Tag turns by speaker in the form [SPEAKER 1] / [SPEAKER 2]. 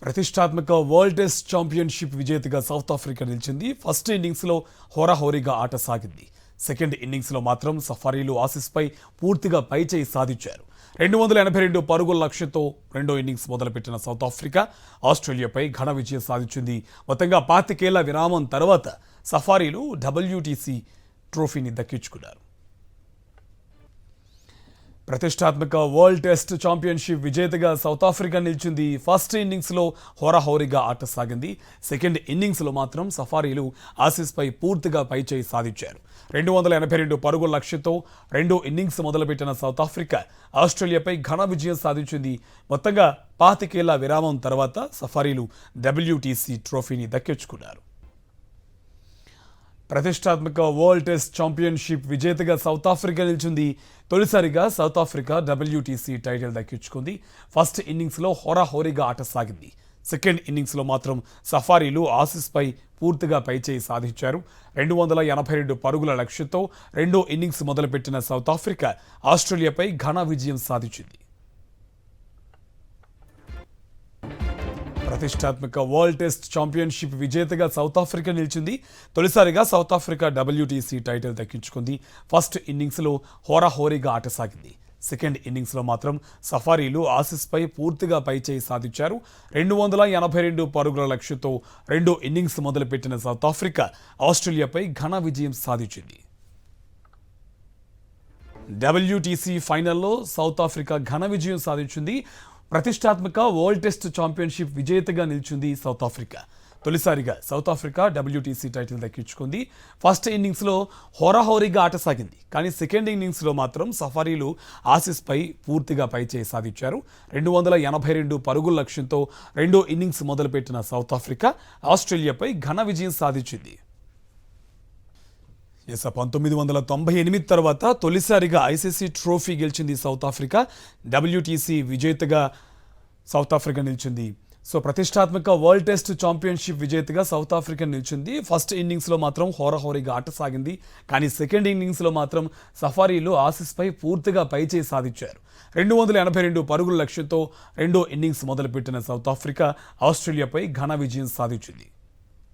[SPEAKER 1] ప్రతిష్టాత్మక world test championship విజేతగా south Africa నిలిచింది. ఫస్ట్ ఇన్నింగ్స్లో హోరాహోరీగా ఆట సాగింది. సెకండ్ ఇన్నింగ్స్లో మాత్రం సఫారీలు ఆసీస్పై పూర్తిగా పైచేయి సాధించారు. 282 పరుగుల లక్ష్యంతో రెండో ఇన్నింగ్స్ మొదలుపెట్టిన సౌత్ ఆఫ్రికా ఆస్ట్రేలియాపై ఘన విజయం సాధించింది. మొత్తంగా 25 ఏళ్ల విరామం తర్వాత సఫారీలు WTC ట్రోఫీని దక్కించుకున్నారు. ప్రతిష్టాత్మక వరల్డ్ టెస్ట్ ఛాంపియన్షిప్ విజేతగా సౌత్ ఆఫ్రికా నిలిచింది. ఫస్ట్ ఇన్నింగ్స్లో హోరాహోరీగా ఆట సాగింది. సెకండ్ ఇన్నింగ్స్లో మాత్రం సఫారీలు ఆసీస్పై పూర్తిగా పైచేయి సాధించారు. 282 పరుగుల లక్ష్యంతో రెండో ఇన్నింగ్స్ మొదలుపెట్టిన సౌత్ ఆఫ్రికా ఆస్ట్రేలియాపై ఘన విజయం సాధించింది. మొత్తంగా 25 ఏళ్ల విరామం తర్వాత సఫారీలు WTC ట్రోఫీని దక్కించుకున్నారు. ప్రతిష్టాత్మక వరల్డ్ టెస్ట్ ఛాంపియన్షిప్ విజేతగా సౌత్ ఆఫ్రికా నిలిచింది. తొలిసారిగా సౌత్ ఆఫ్రికా WTC టైటిల్ దక్కించుకుంది. ఫస్ట్ ఇన్నింగ్స్లో హోరాహోరీగా ఆట సాగింది. సెకండ్ ఇన్నింగ్స్లో మాత్రం సఫారీలు ఆసీస్పై పూర్తిగా పైచేయి సాధించారు. 282 పరుగుల లక్ష్యంతో రెండో ఇన్నింగ్స్ మొదలుపెట్టిన సౌత్ ఆఫ్రికా ఆస్ట్రేలియాపై ఘన విజయం సాధించింది. ప్రతిష్టాత్మక వరల్డ్ టెస్ట్ ఛాంపియన్షిప్ విజేతగా సౌత్ ఆఫ్రికా నిలిచింది. తొలిసారిగా సౌత్ ఆఫ్రికా WTC టైటిల్ దక్కించుకుంది. ఫస్ట్ ఇన్నింగ్స్లో హోరాహోరీగా ఆట సాగింది. సెకండ్ ఇన్నింగ్స్లో మాత్రం సఫారీలు ఆసీస్పై పూర్తిగా పైచేయి సాధించారు. 282 పరుగుల లక్ష్యంతో రెండో ఇన్నింగ్స్ మొదలుపెట్టిన సౌత్ ఆఫ్రికా ఆస్ట్రేలియాపై ఘన విజయం సాధించింది. WTC ఫైనల్లో సౌత్ ఆఫ్రికా ఘన విజయం సాధించింది. ప్రతిష్టాత్మక వరల్డ్ టెస్ట్ ఛాంపియన్షిప్ విజేతగా నిలిచింది సౌత్ ఆఫ్రికా. తొలిసారిగా సౌత్ ఆఫ్రికా WTC టైటిల్ దక్కించుకుంది. ఫస్ట్ ఇన్నింగ్స్లో హోరాహోరీగా ఆట సాగింది. కానీ సెకండ్ ఇన్నింగ్స్లో మాత్రం సఫారీలు ఆసీస్పై పూర్తిగా పైచేయి సాధించారు. 282 పరుగుల లక్ష్యంతో రెండో ఇన్నింగ్స్ మొదలుపెట్టిన సౌత్ ఆఫ్రికా ఆస్ట్రేలియాపై ఘన విజయం సాధించింది. 1998 తర్వాత తొలిసారిగా ICC ట్రోఫీ గెలిచింది సౌత్ ఆఫ్రికా. WTC విజేతగా సౌత్ ఆఫ్రికా నిలిచింది. ప్రతిష్టాత్మక వరల్డ్ టెస్ట్ ఛాంపియన్షిప్ విజేతగా సౌత్ ఆఫ్రికా నిలిచింది. ఫస్ట్ ఇన్నింగ్స్లో మాత్రం హోరాహోరీగా ఆట సాగింది. కానీ సెకండ్ ఇన్నింగ్స్లో మాత్రం సఫారీలు ఆసీస్పై పూర్తిగా పైచేయి సాధించారు. 282 పరుగుల లక్ష్యంతో రెండో ఇన్నింగ్స్ మొదలుపెట్టిన సౌత్ ఆఫ్రికా ఆస్ట్రేలియాపై ఘన విజయం సాధించింది.